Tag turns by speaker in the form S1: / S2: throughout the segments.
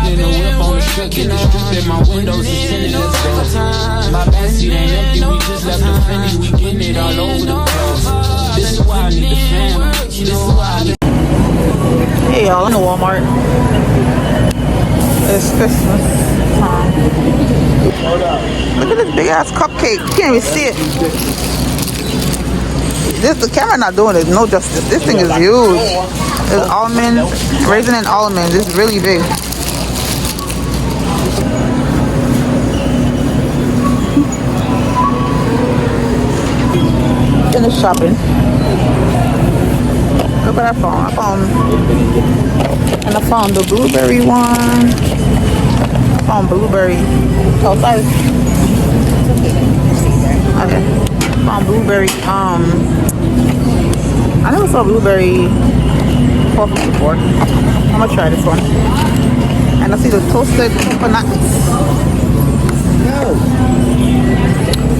S1: in the whip on the strip, get the strip in my windows is tinted, let's go. My backseat ain't empty, we just left the Fendi, we getting it all over the place. This is why I need the family, this is why I need.
S2: Hey y'all, I'm in Walmart. It's Christmas time. Look at this big ass cupcake. You can't even see it. The camera not doing it no justice. This thing is huge. It's almonds, raisin and almonds. It's really big. Finished shopping. Look what I found. I found the blueberry one. I found blueberry. Oh, sorry. Okay. Found blueberry. I never saw blueberry coffee before. I'm gonna try this one. And I see the toasted coconuts.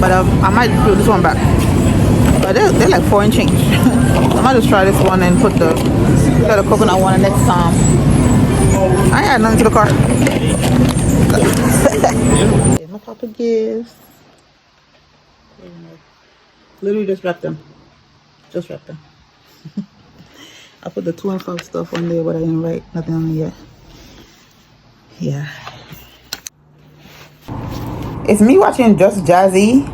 S2: But I might put this one back. But they're like 4 and change. I might just try this one and put the coconut one next time. I ain't had nothing to the car. My papa gifts. Literally just wrapped them. I put the 2 and 5 stuff on there, but I didn't write nothing on it yet. Yeah. It's me watching Just Jazzy.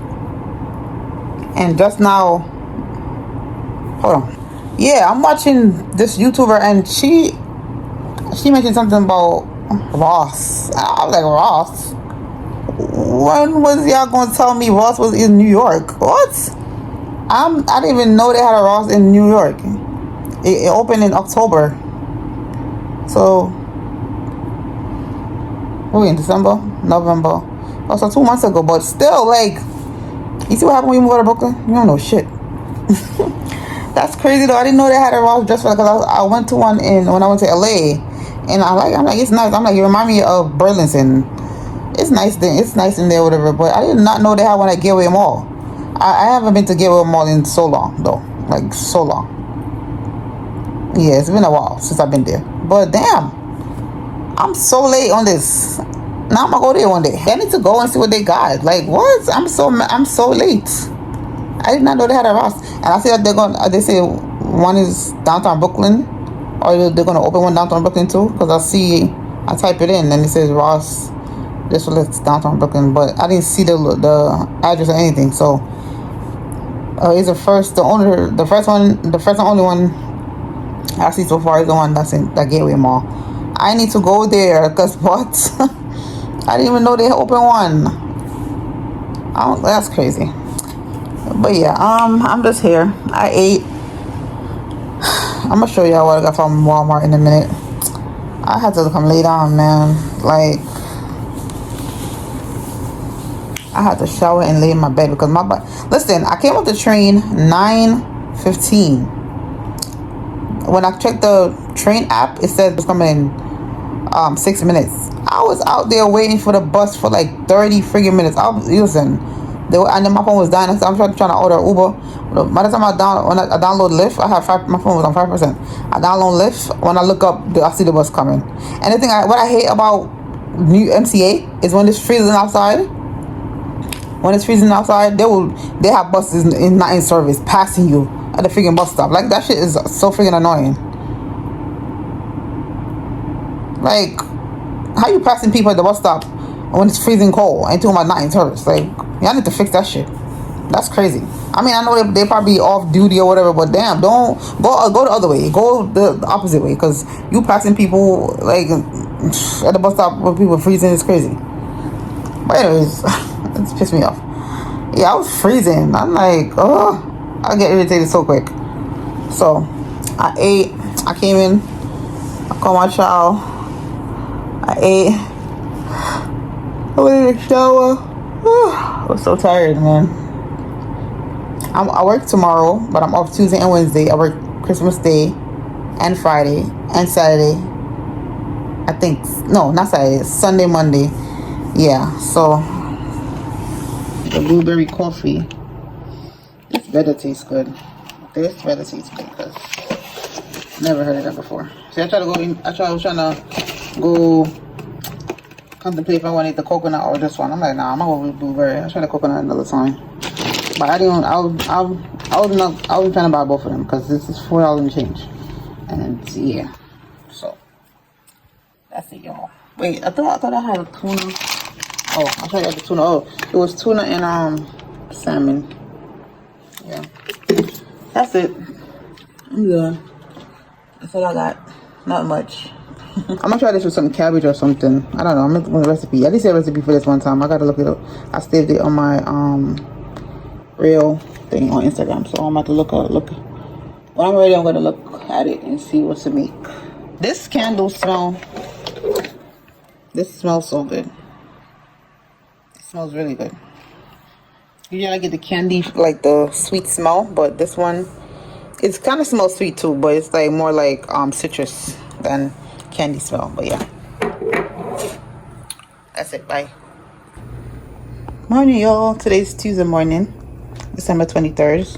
S2: And just now, hold on. Yeah, I'm watching this YouTuber and she mentioned something about Ross. I was like, Ross? When was y'all gonna tell me Ross was in New York? What? I didn't even know they had a Ross in New York. It opened in October. So, what are we in December? November. Oh, so 2 months ago, but still, like, you see what happened when you moved out of Brooklyn? You don't know shit. That's crazy though. I didn't know they had a Ross dress for, because I went to one when I went to LA, and I'm like, it's nice. I'm like, you remind me of Burlington. It's nice there. It's nice in there, whatever. But I did not know they had one at Gateway Mall. I haven't been to Gateway Mall in so long though, like so long. Yeah, it's been a while since I've been there. But damn, I'm so late on this. Now I'm gonna go there one day. I need to go and see what they got. Like what? I'm so late. I did not know they had a Ross. And I see that they say one is downtown Brooklyn, or they're gonna open one downtown Brooklyn too. Because I type it in and it says Ross. This one is downtown Brooklyn, but I didn't see the address or anything. So it's the first and only one I see so far is the one that's in the Gateway Mall. I need to go there because what? I didn't even know they opened one. That's crazy. But yeah, I'm just here. I ate. I'm gonna show y'all what I got from Walmart in a minute. I had to come lay down, man. Like, I had to shower and lay in my bed because my butt. Listen, I came off the train 9:15. When I checked the train app, it said it's coming in 6 minutes. I was out there waiting for the bus for like 30 friggin' minutes. And then my phone was dying. So I'm trying to order Uber. By the time I download Lyft, my phone was on 5%. I download Lyft. When I look up, I see the bus coming. And the thing, what I hate about new MCA is when it's freezing outside. When it's freezing outside, they have buses not in service passing you at the freaking bus stop. Like, that shit is so freaking annoying. Like, how you passing people at the bus stop when it's freezing cold and talking about not in service? Like, y'all need to fix that shit. That's crazy. I mean, I know they probably off duty or whatever, but damn, don't go the other way. Go the opposite way, because you passing people like at the bus stop when people are freezing is crazy. But anyways, it's pissed me off. Yeah, I was freezing. I'm like, oh, I get irritated so quick. So I ate. I came in. I called my child. I ate. I went in the shower. I was so tired, man. I work tomorrow, but I'm off Tuesday and Wednesday. I work Christmas Day and Friday and Saturday. I think, no, not Saturday, Sunday, Monday. Yeah, so the blueberry coffee. This better tastes good. This better tastes good because never heard of that before. See, I was trying to go contemplate if I want to eat the coconut or this one. I'm like, nah, I'm not going to blueberry. I'll try the coconut another time. But I didn't. I was not. I was trying to buy both of them because this is $4 and change. And yeah, so that's it, y'all. Wait, I thought I had a tuna. Oh, I thought I had the tuna. Oh, it was tuna and salmon. Yeah, that's it. I'm good. That's all I got. Not much. I'm gonna try this with some cabbage or something. I don't know. I'm making a recipe. I did see a recipe for this one time. I gotta look it up. I saved it on my real thing on Instagram. So I'm about to look. When I'm ready, I'm gonna look at it and see what to make. This candle smell. This smells so good. It smells really good. Usually I get the candy, like the sweet smell, but this one, it's kind of smells sweet too, but it's like more like citrus than candy smell. But yeah, that's it. Bye. Morning, y'all. Today's Tuesday morning, December 23rd,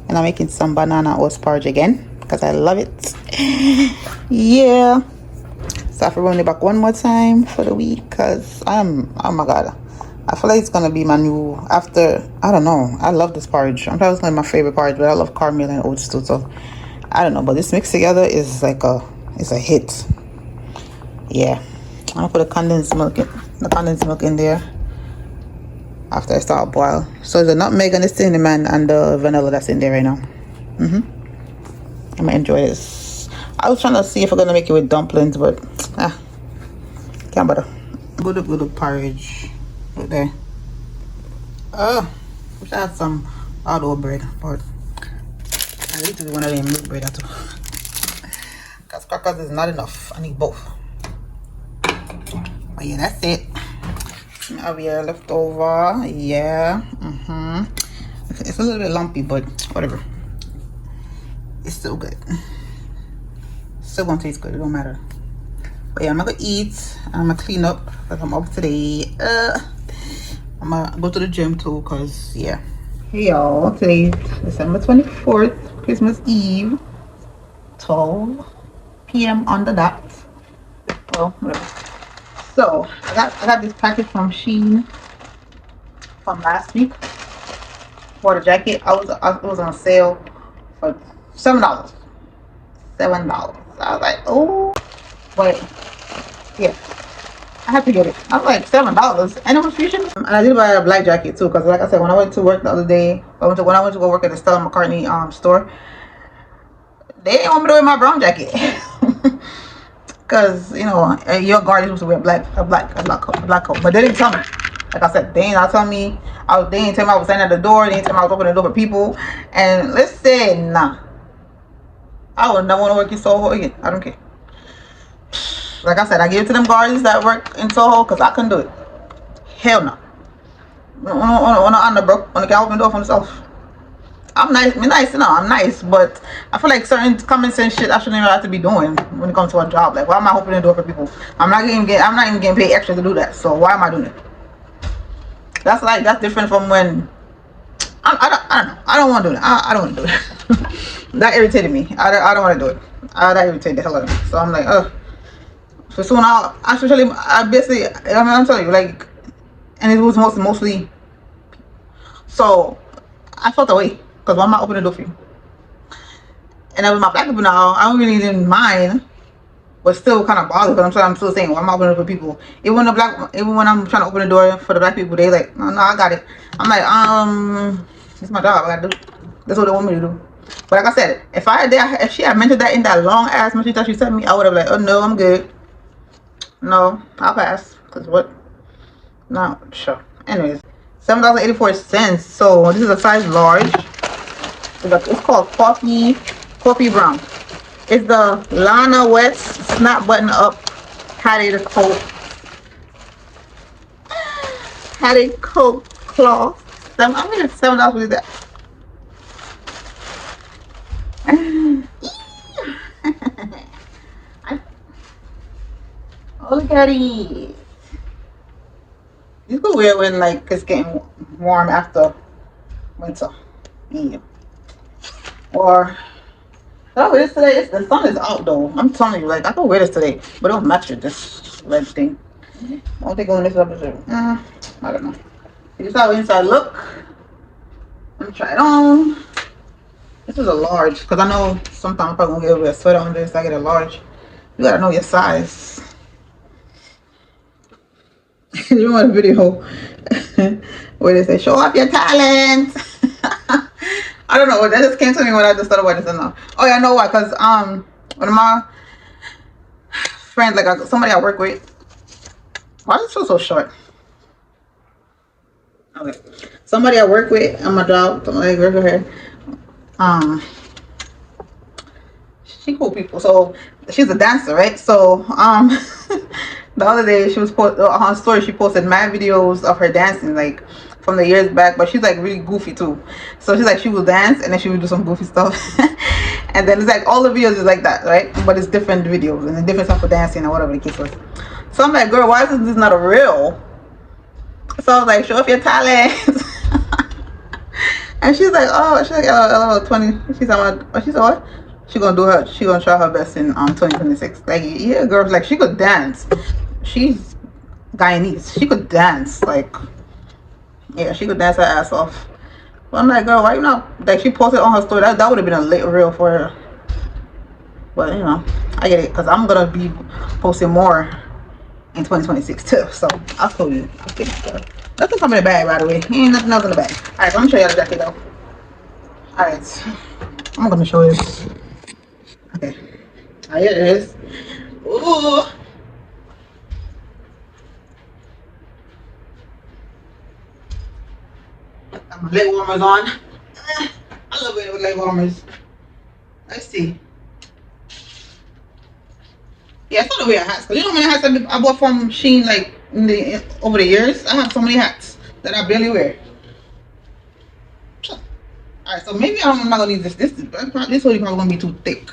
S2: and I'm making some banana oat porridge again because I love it. Yeah. So I have to run it back one more time for the week because oh my god, I feel like it's gonna be my new after. I don't know. I love this porridge. I'm probably it's gonna be my favorite porridge, but I love cornmeal and oats too. So I don't know, but this mixed together is like it's a hit. Yeah, I'm gonna put the condensed milk in there after I start boil. So the nutmeg and the cinnamon and the vanilla that's in there right now. I'm gonna enjoy this. I was trying to see if I'm gonna make it with dumplings, but can't bother. Good porridge right there. Wish I had some hard bread, but I need to do one of them milk bread too. Because crackers is not enough. I need both. But yeah, that's it. Some Avier left over. Yeah. It's a little bit lumpy, but whatever. It's still good. Still gonna taste good. It don't matter. But yeah, I'm gonna eat. I'm gonna clean up because I'm up today. I'm gonna go to the gym too, cause yeah. Hey y'all, today's December 24th, Christmas Eve, 12 p.m. on the dot. Well, whatever. So I got this package from Shein from last week for the jacket. It was on sale for $7. I was like, oh, but yeah, I had to get it. I was like $7, and it was free shipping. And I did buy a black jacket too, because like I said, when I went to work the other day, when I went to go work at the Stella McCartney store, they didn't want me to wear my brown jacket. Because you know your guard is supposed to wear a black coat, but they didn't tell me. Like I said, they didn't tell me. They didn't tell me I was standing at the door. They didn't tell me I was opening the door for people. And listen, nah, I would never want to work in Soho again. I don't care. Like I said, I gave it to them guards that work in Soho because I couldn't do it. Hell no. On the can open the door for myself. I'm nice, I'm nice, but I feel like certain common sense shit I shouldn't even have to be doing when it comes to a job. Like, why am I opening the door for people? I'm not even getting paid extra to do that. So why am I doing it? That's different from when I don't know. I don't want to do it. I don't want to do it. That irritated me. I don't want to do it. That irritated the hell out of me. So I'm like, so soon I'm telling you, like, and it was mostly. So I felt away. Because why am I opening the door for you? And then with my black people now, I don't really didn't mind, but still kind of bothered. But I'm still saying, why am I opening it for people? Even when I'm trying to open the door for the black people, they like, no, I got it. I'm like, it's my job. I gotta do. That's what they want me to do. But like I said, if she had mentioned that in that long ass message that she sent me, I would have like, oh no, I'm good. No, I'll pass. Cause what? No, sure. Anyways, $7.84. So this is a size large. It's called coffee brown. It's the Lana West snap button up padded coat cloth. I'm gonna $7 with that. Oh, look at it. It's weird when like it's getting warm after winter. Yeah. Or I wear this today. The sun is out though. I'm telling you, like I could wear this today, but it don't match with this red thing. I'll take on this episode. I don't know. This is how inside look. Let me try it on. This is a large, because I know sometimes I'm probably gonna get a sweater on this. I get a large. You gotta know your size. You want a video where they say, show off your talent. I don't know. That just came to me when I just started watching this. Oh yeah, I know why. Because one of my friends, like somebody I work with. Why is it so short? Okay. Somebody I work with on my job, somebody I work with her. She cool people. So she's a dancer, right? So the other day she was on her story. She posted mad videos of her dancing, like from the years back. But she's like really goofy too. So she's like she will dance and then she will do some goofy stuff. And then it's like all the videos is like that, right? But it's different videos and different stuff for dancing or whatever the case was. So I'm like, girl, why is this not a real? So I was like, show off your talent. And she's like, oh, she's like, 20. She's like, oh, she said what? She gonna try her best in 2026. Like, yeah, girl, like she could dance. She's Guyanese. She could dance. Like, yeah, she could dance her ass off. But I'm like, girl, why you not? Like, she posted on her story. That would have been a lit reel for her. But you know, I get it because I'm gonna be posting more in 2026 too. So I'll show you. Nothing come in the bag, by the way. Ain't nothing else in the bag. All right, so I'm gonna show you the jacket though. All right, I'm gonna show you. Okay, here it is. Ooh. Got my leg warmers on. I love it with leg warmers. Let's see. Yeah, I started wearing hats. Cause you know how many hats I bought from Shein like over the years? I have so many hats that I barely wear. Alright, so maybe I'm not gonna need this. This hoodie probably gonna be too thick.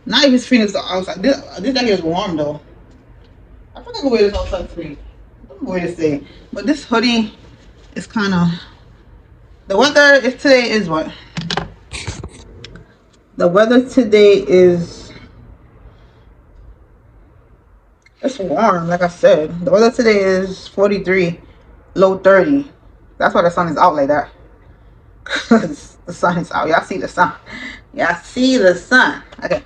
S2: Not if it's Phoenix outside. This jacket is warm though. I think I can wear this outside free. I don't know what to say. But this hoodie is kinda the weather is today is what? The weather today is it's warm, like I said. The weather today is 43, low 30. That's why the sun is out like that. Cause the sun is out. Y'all see the sun. Y'all see the sun. Okay.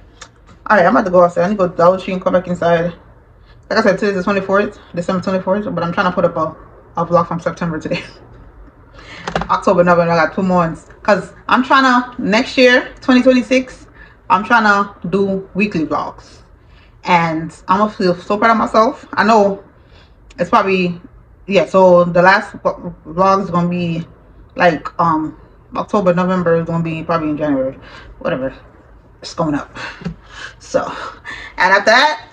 S2: Alright, I'm about to go outside. I need to go to Dollar Tree and come back inside. Like I said, today's the 24th, December 24th, but I'm trying to put up a vlog from September today. October, November, I got 2 months. Cause I'm trying to, next year, 2026, I'm trying to do weekly vlogs. And I'm gonna feel so proud of myself. I know it's probably, yeah, so the last vlog is gonna be like October, November is gonna be probably in January, whatever, it's going up. So, and after that,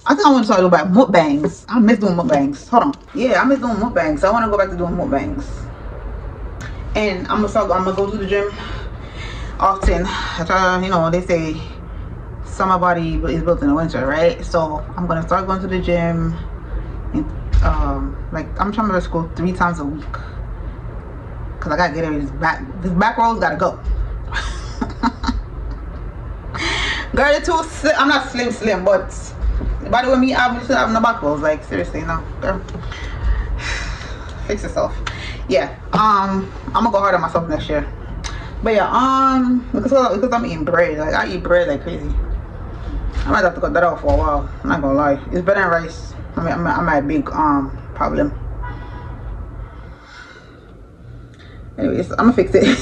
S2: I think I want to start doing about mukbangs. I miss doing mukbangs. Hold on, yeah, I miss doing mukbangs. I want to go back to doing mukbangs. And I'm gonna go to the gym often. I try, you know, they say summer body is built in the winter, right? So I'm gonna start going to the gym and like I'm trying to go 3 times a week because I gotta get it. This back rolls gotta go. Girl, you're too slim. I'm not slim, but by the way, me I'm still having the back rolls. Like seriously, no, girl, fix yourself. Yeah, I'm gonna go hard on myself next year. But yeah, because I'm eating bread. Like I eat bread like crazy. I might have to cut that off for a while. I'm not gonna lie. It's better than rice. I mean, I'm my big problem. Anyways, I'm gonna fix it.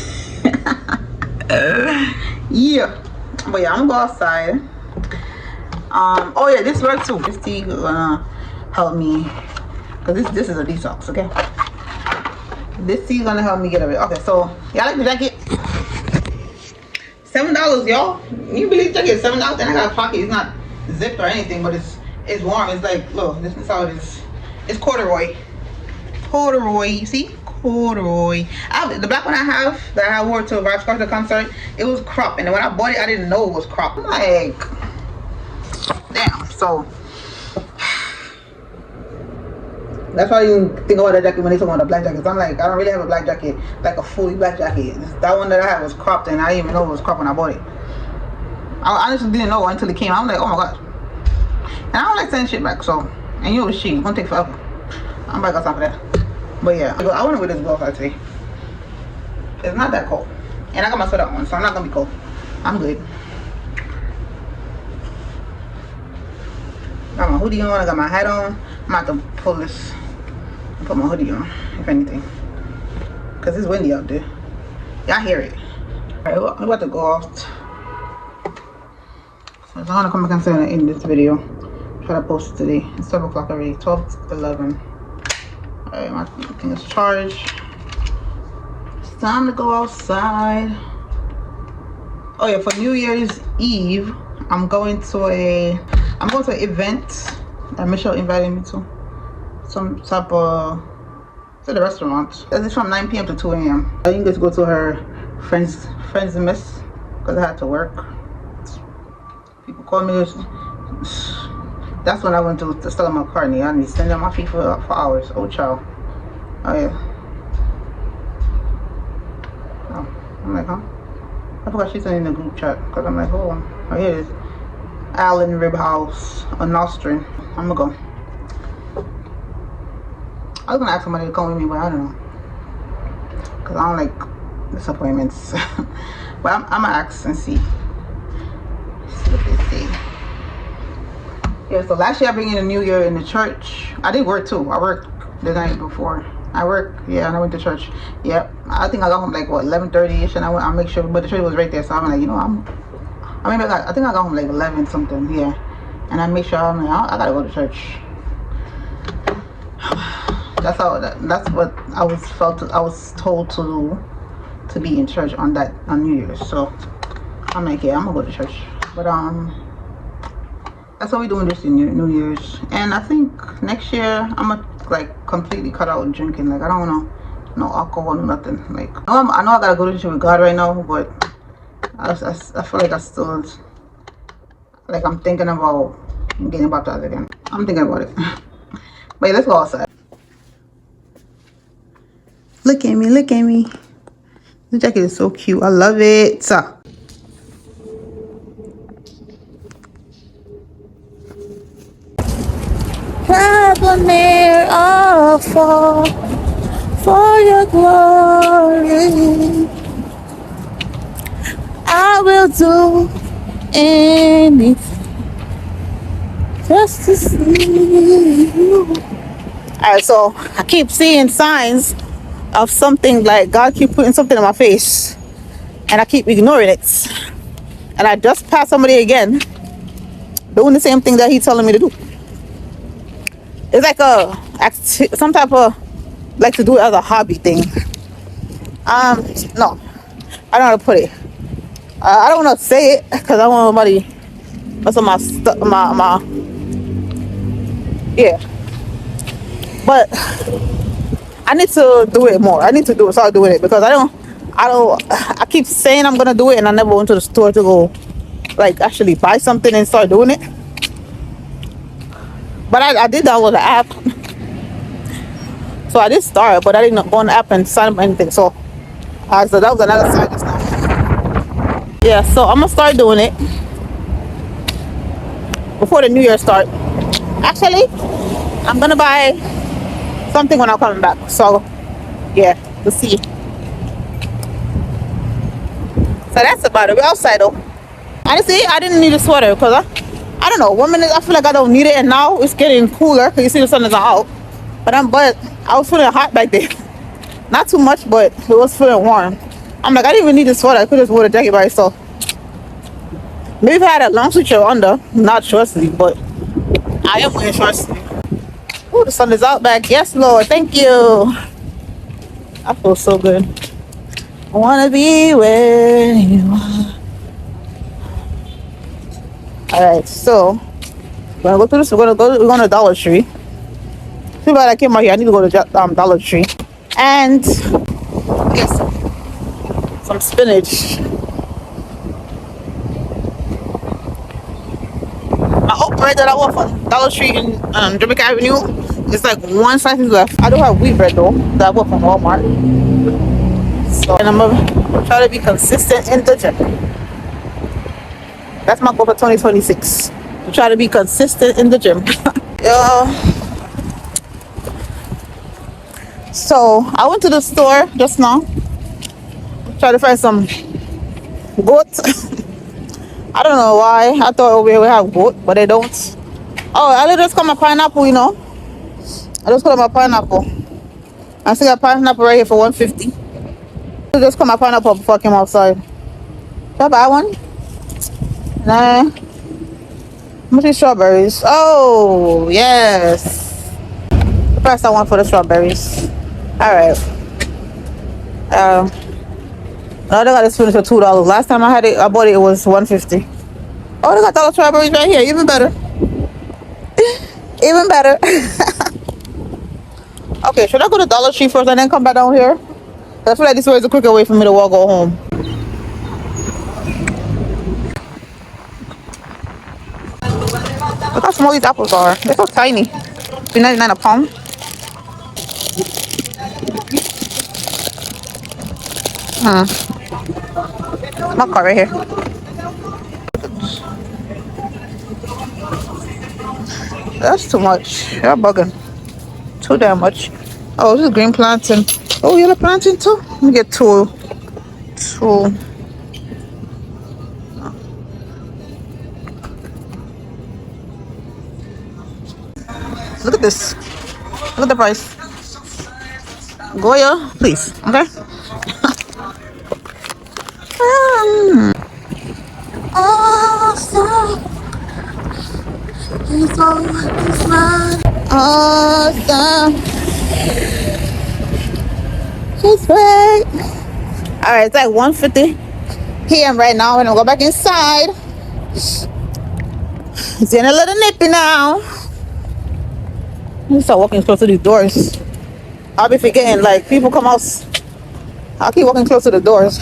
S2: Yeah. But yeah, I'm gonna go outside. Oh yeah, this works too. This tea gonna help me. Cause this is a detox, okay? This tea is gonna help me get away. Okay, so y'all like the jacket? $7, y'all. You believe the jacket is $7? And I got a pocket. It's not zipped or anything, but it's warm. It's like, look, this is how it is. It's corduroy. Corduroy, you see? Corduroy. The black one I have that I wore to Vybz Kartel concert, it was crop, and when I bought it, I didn't know it was crop. I'm like, damn. So that's why you think about that jacket when they talk about the black jackets. I'm like, I don't really have a black jacket, like a fully black jacket. That one that I had was cropped, and I didn't even know it was cropped when I bought it. I honestly didn't know until it came. I'm like, oh my gosh. And I don't like sending shit back, so And you know it's cheap. It's gonna take forever. I'm about to go stop for that. But yeah, I want to wear this glove out today. It's not that cold. And I got my sweater on, so I'm not gonna be cold. I'm good. Got my hoodie on, I got my hat on. I'm about to pull this and put my hoodie on, if anything. Cause it's windy out there. Y'all hear it. Alright, I'm about to go off. So I'm gonna come back and say I'm gonna end this video. Try to post it today. It's 12 o'clock already. 12:11. Alright, my thing is charged. It's time to go outside. Oh yeah, for New Year's Eve, I'm going to an event that Michelle invited me to. Some type of, it's at a restaurant. It's from 9 p.m. to 2 a.m. I didn't get to go to her friends miss because I had to work. People call me. That's when I went to Stella McCartney. I need to send them my feet for hours. Oh, child. Oh, yeah. Oh, I'm like, huh? I forgot she's in the group chat. Because I'm like, oh, here it is. Allen Rib House on Nostrand. I'm going to go. I was going to ask somebody to come with me, but I don't know. Because I don't like disappointments. But I'm going to ask and see. See what they say. Yeah, so last year I bring in the New Year in the church. I did work too. I worked the night before. I worked, yeah, and I went to church. Yep. I think I got home like what 11:30ish, and I make sure, but the church was right there, so I'm like, you know, I think I got home like 11 something, yeah. And I make sure I'm like, I gotta go to church. That's what I was told to do, to be in church on New Year's. So I'm like, yeah, I'm gonna go to church. But that's what we're doing this New Year's. And I think next year I'm gonna like completely cut out drinking. Like I don't want no alcohol, no nothing. Like I know I gotta go to church with God right now, but I feel like I still, like I'm thinking about getting baptized again. I'm thinking about it. But yeah, let's go outside. Look at me, look at me. The jacket is so cute. I love it.
S3: Heaven near or far, for your glory, I will do anything just to see you. Alright, so I keep seeing signs of something, like God keep putting something in my face, and I keep ignoring it. And I just passed somebody again doing the same thing that he's telling me to do. It's like some type of, like to do it as a hobby thing. No, I don't know how to put it. I don't want to say it because I don't want nobody mess up my yeah. But I need to do it more. I need to start doing it, because I keep saying I'm gonna do it, and I never went to the store to go like actually buy something and start doing it. But I did download the app. So I did start, but I didn't go on the app and sign up anything. So that was another side just now. Yeah, so I'm gonna start doing it before the New Year start. Actually, I'm gonna buy something when I'm coming back. So yeah, we'll see. So that's about it. We're outside though. Honestly, I didn't need a sweater because I don't know. 1 minute I feel like I don't need it, and now it's getting cooler because you see the sun is out. But I was feeling hot back then. Not too much, but it was feeling warm. I'm like, I didn't even need a sweater. I could just wear a jacket by itself. Maybe if I had a long switcher under, not short sleeve, but I am wearing short sleeve. Oh, the sun is out back. Yes, Lord. Thank you. I feel so good. I want to be where you are. Alright, so we're gonna we're going to Dollar Tree. Too bad I came out here. I need to go to Dollar Tree and get some spinach. My oat bread that I want from Dollar Tree in Jamaica Avenue, it's like one slice is left. I don't have wheat bread though that I bought from Walmart. So, and I'm gonna try to be consistent in the gym. That's my goal for 2026. To try to be consistent in the gym. Yeah. So I went to the store just now, try to find some goat. I don't know why. I thought over here we have goat, but they don't. Oh, I just got my pineapple, you know. I just got my pineapple. I still got pineapple right here for 150. I just got my pineapple before I came outside. Should I buy one? Nah. How much is strawberries? Oh, yes. The price I want for the strawberries. Alright. Now they got this finish for $2. Last time I had it, I bought it, it was 150. Oh, they got dollar strawberries right here. Even better. Even better. Okay, should I go to Dollar Tree first and then come back down here? I feel like this way is a quicker way for me to walk go home. Look how small these apples are. They're so tiny. $3.99 a pound. My car right here. That's too much. You're bugging. Too damn much. Oh, this is green plantain. Oh, yellow plantain too? Let me get two. Two. Look at this. Look at the price. Goya, please. Okay? Awesome. Awesome. She's right. Alright, it's like 1:50 p.m. right now. I'm gonna go back inside. It's getting a little nippy now. I'm start walking close to these doors. I'll be forgetting, like, people come out. I'll keep walking close to the doors.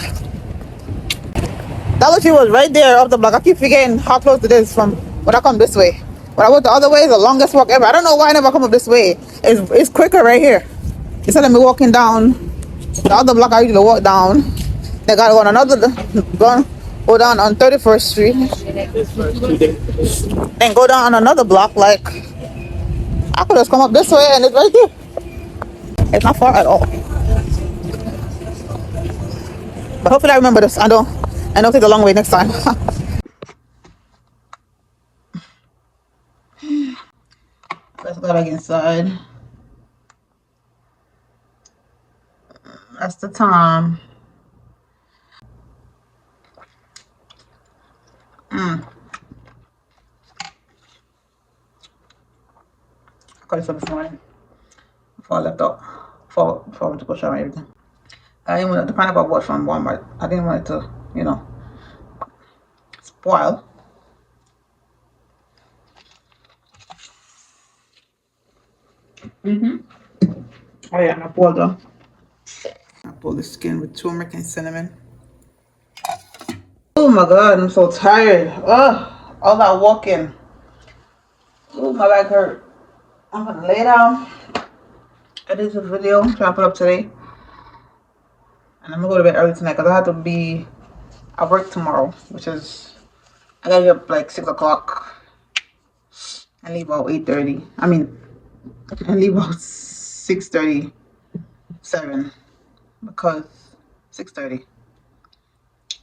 S3: Dollar Tree was right there up the block. I keep forgetting how close it is from when I come this way. When I went the other way, it's the longest walk ever. I don't know why I never come up this way. It's quicker right here. Instead of me walking down the other block I usually walk down, they gotta go on go down on 31st Street. Then go down on another block. Like, I could just come up this way and it's right there. It's not far at all. But hopefully I remember this. I don't take the long way next time. Let's go back inside. That's the time. I got this up this morning before I left out. Before I went to go shower and everything. I didn't want the pineapple I bought from Walmart. I didn't want it to, you know, spoil. Oh yeah, and I pulled the skin with turmeric and cinnamon. Oh my god, I'm so tired. Ugh, all that walking. Oh, my back hurt. I'm gonna lay down. Edit the video. I'm trying to put up today. And I'm gonna go to bed early tonight because I have to be at work tomorrow, which is, I gotta get up like 6 o'clock and leave about 8:30. I mean, and leave about 6:37 because 6:30.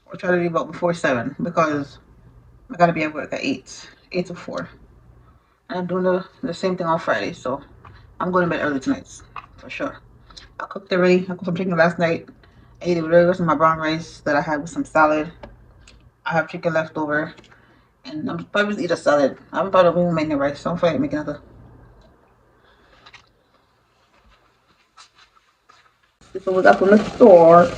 S3: Or try to leave out before 7 because I gotta be at work at 8 to 4. And I'm doing the same thing on Friday, so I'm going to bed early tonight for sure. I cooked already. I cooked some chicken last night. I ate it with the rest of my brown rice that I had with some salad. I have chicken left over, and I'm probably just eat a salad. I haven't thought of even making rice, so I'm probably making another. This is what we got from the store.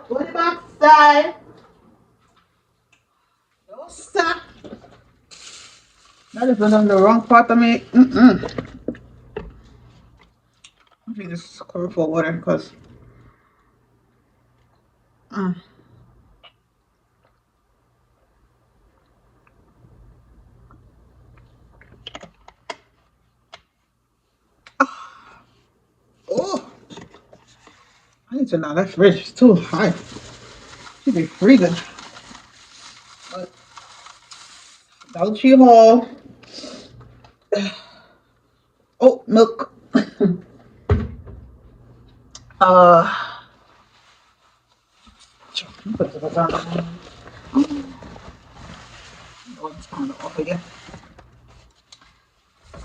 S3: Put it outside. Don't stop. That is on the wrong part of me. I think this cover for water because oh, I need to know that fridge is too high. Should be freezing. But Dollar Tree haul.
S2: Oh, milk. uh, put it on. Oh, it's kind of off again.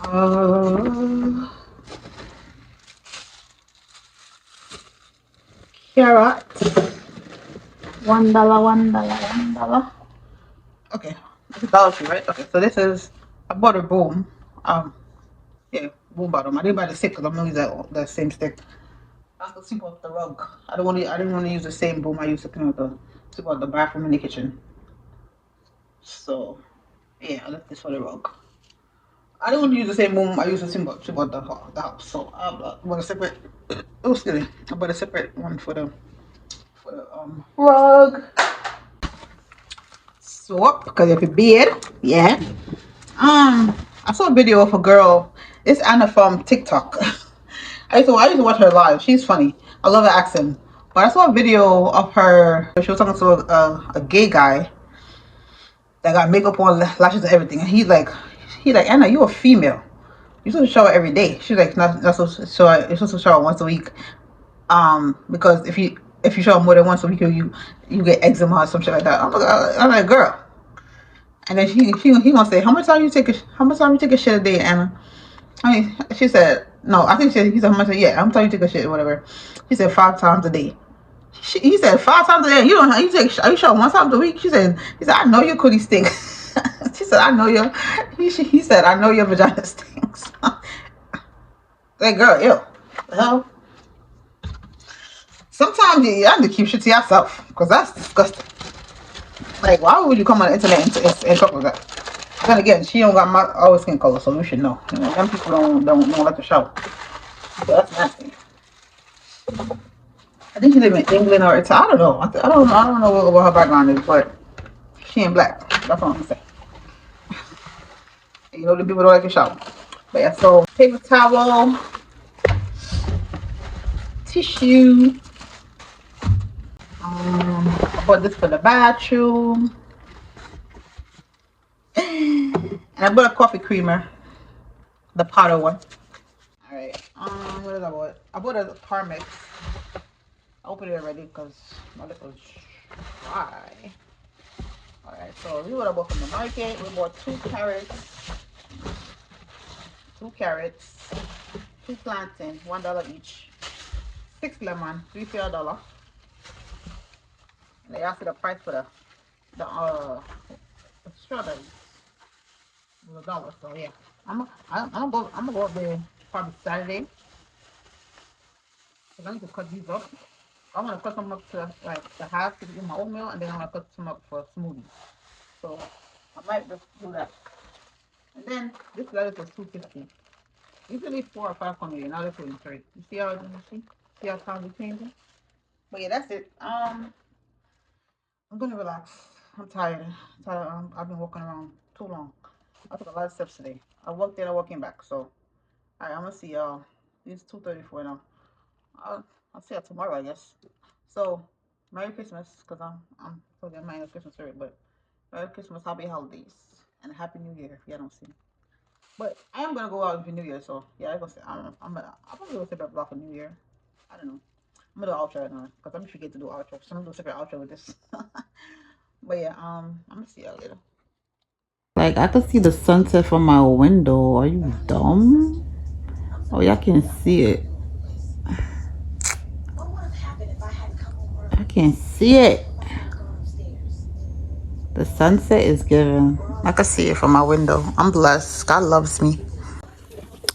S2: Uh, Carrot. $1, $1. Okay, this is Dollar Tree, right? Okay, so this is I bought a broom. Yeah, broom bottom. I didn't buy the stick because I'm gonna use that same stick. I have to sweep up the rug. I didn't want to use the same broom I used to clean out the sweep out the bathroom and the kitchen. So yeah, I left this for the rug. I didn't want to use the same broom I used to sweep out the house. So I bought a separate. Oh, silly! I bought a separate one for the rug. Soap because if it beard, yeah. I saw a video of a girl. It's Anna from TikTok. I used to watch her live. She's funny. I love her accent. But I saw a video of her. She was talking to a gay guy that got makeup on, lashes and everything. And he's like, Anna, you're a female. You're supposed to shower every day. She's like, not supposed to shower. You're supposed to shower once a week. Because if you shower more than once a week, you get eczema or some shit like that. I'm like, girl. And then he gonna say, how much time you take a shit a day, Anna? I mean, she said, no, I think he said, how much? Yeah, I'm telling you take a shit or whatever. She said 5 times a day. He said 5 times a day. Are you sure 1 time a week? He said, I know your cootie stinks. She said, I know your. He said, I know your vagina stinks. That girl, ew. The hell. Sometimes you have to keep shit to yourself because that's disgusting. Like, why would you come on the internet and talk like that? Then again, she don't got our skin color, so you should know. You know, them people don't like to show. So that's nasty. I think she live in England or Italy. I don't know. I don't know what her background is, but she ain't black. That's what I'm saying. You know, the people don't like to show. But yeah, so paper towel, tissue. I bought this for the bathroom. And I bought a coffee creamer, the powder one. All right. What did I bought? I bought a Carmex. I opened it already because my lip was dry. All right. So this is what I bought from the market. We bought 2 carrots, 2 plantains, $1 each, 6 lemon, 3 for $1. And they asked me the price for the strawberries. It was $1. So yeah, I'm gonna go up there probably Saturday. So I need to cut these up. I want to cut them up to like the half to do my oatmeal, and then I want to cut some up for smoothies. So I might just do that. And then this lettuce was $2.50. Usually 4 or 5 come here. Now they're putting 3. You see how times are changing? But yeah, that's it. I'm gonna relax. I'm tired. I've been walking around too long. I took a lot of steps today. I walked there, I walking back. So alright, I'm gonna see y'all. It's 2:34 now. I'll see y'all tomorrow, I guess. So Merry Christmas, cause I'm still getting my Christmas spirit, but Merry Christmas, Happy Holidays, and Happy New Year if y'all don't see me. But I am gonna go out for New Year, so yeah, I'm probably gonna separate block for New Year. I don't know. I'm gonna do outro right now because I'm forget to do outro. So I'm gonna do a separate outro with this. But yeah, I'm gonna see y'all later. Like I could see the sunset from my window. Are you dumb? Oh, y'all can see it. I can't see it. The sunset is given. I can see it from my window. I'm blessed. God loves me.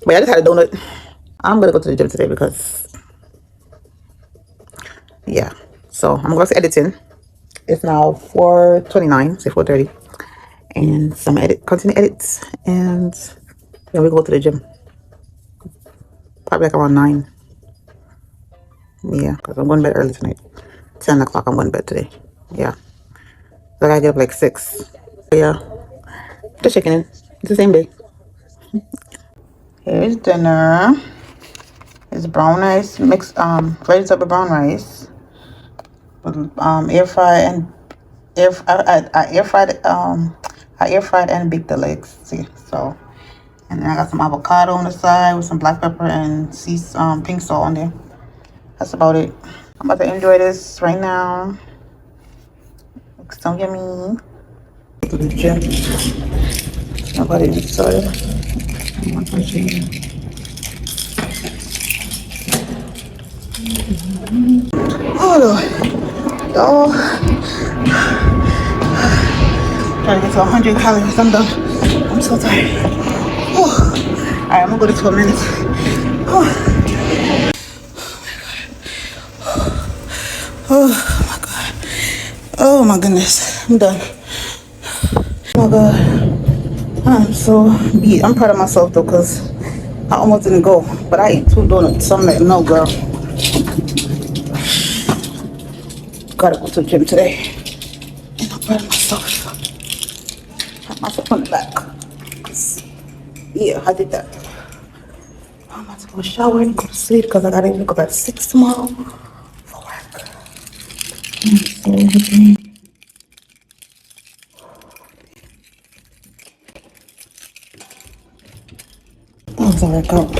S2: But I just had a donut. I'm gonna go to the gym today because yeah. So I'm going to editing. It's now 4:29, say 4:30, and some continue edits, and then we go to the gym. Probably like around 9. Yeah, because I'm going to bed early tonight. 10 o'clock. I'm going to bed today. Yeah. So I gotta get up like 6. Yeah. Just checking in. It's the same day. Here's dinner. It's brown rice mixed ready up with brown rice. With air fry and I air fried and baked the legs. See, so And then I got some avocado on the side with some black pepper and pink salt on there. That's about it. I'm about to enjoy this right now. Looks so yummy. To the gym. Nobody inside. I'm not touching. Oh Lord. Oh. Trying to get to 100 calories. I'm done. I'm so tired. Oh. Alright, I'm gonna go to 12 minutes. Oh. Oh my god. Oh my goodness. I'm done. Oh my god. I'm so beat. I'm proud of myself though, because I almost didn't go. But I ate 2 donuts. So I'm like, no girl. Gotta go to the gym today. And I'm proud of myself. Pat myself on the back. Yeah, I did that. I'm about to go shower and go to sleep because I gotta wake up at 6 tomorrow for work. That was a workout.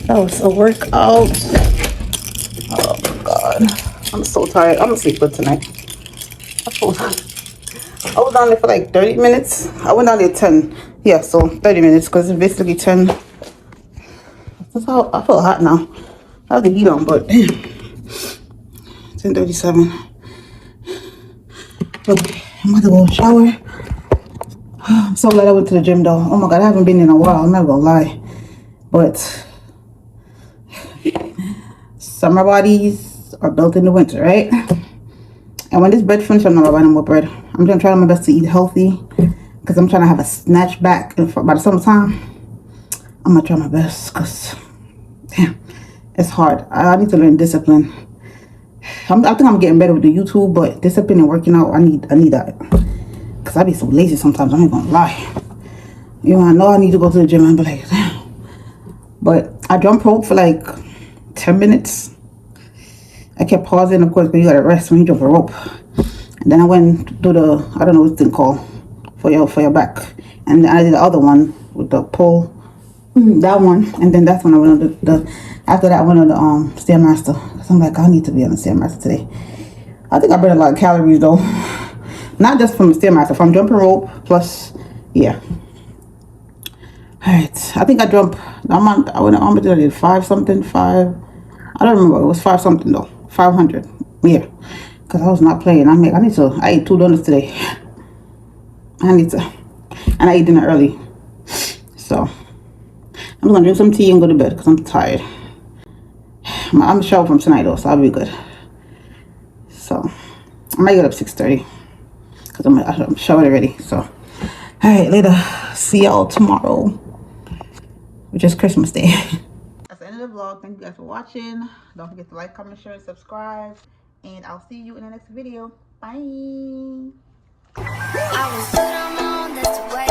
S2: That was a workout. Oh my god. I'm so tired. I'm gonna sleep good tonight. I was down there for like 30 minutes. I went down there 10. Yeah, so 30 minutes because it's basically 10. That's how I feel hot now. I have the heat on, but 10:37. Okay, I'm about to go shower. I'm so glad I went to the gym though. Oh my god, I haven't been in a while. I'm not gonna lie. But summer bodies are built in the winter, right? And when this bread finishes, I'm not buying no more bread. I'm gonna try my best to eat healthy because I'm trying to have a snatch back by the summertime. I'm gonna try my best because damn, it's hard. I need to learn discipline. I think I'm getting better with the YouTube, but discipline and working out, I need that. Cause I be so lazy sometimes. I ain't gonna lie. You know, I know I need to go to the gym and be like, damn. But I jump rope for like 10 minutes. I kept pausing, of course, because you gotta rest when you jump a rope. And then I went to do the, I don't know what it's called, for your back. And then I did the other one with the pole, that one. And then that's when I went on after that I went on the Stairmaster. Cause I'm like, I need to be on the Stairmaster today. I think I burned a lot of calories though. Not just from the Stairmaster, from jumping rope, plus, yeah. Alright, I think I jumped, I did 5 something, I don't remember, it was 5 something though, 500, yeah. Because I was not playing, I ate 2 donuts today. And I ate dinner early. So, I'm gonna drink some tea and go to bed because I'm tired. I'm gonna shower from tonight though, so I'll be good. So, I might get up 6:30 because I'm showered already, so. Alright, later. See y'all tomorrow, which is Christmas Day. That's the end of the vlog. Thank you guys for watching. Don't forget to like, comment, share, and subscribe. And I'll see you in the next video. Bye. I was good, I'm on, that's the way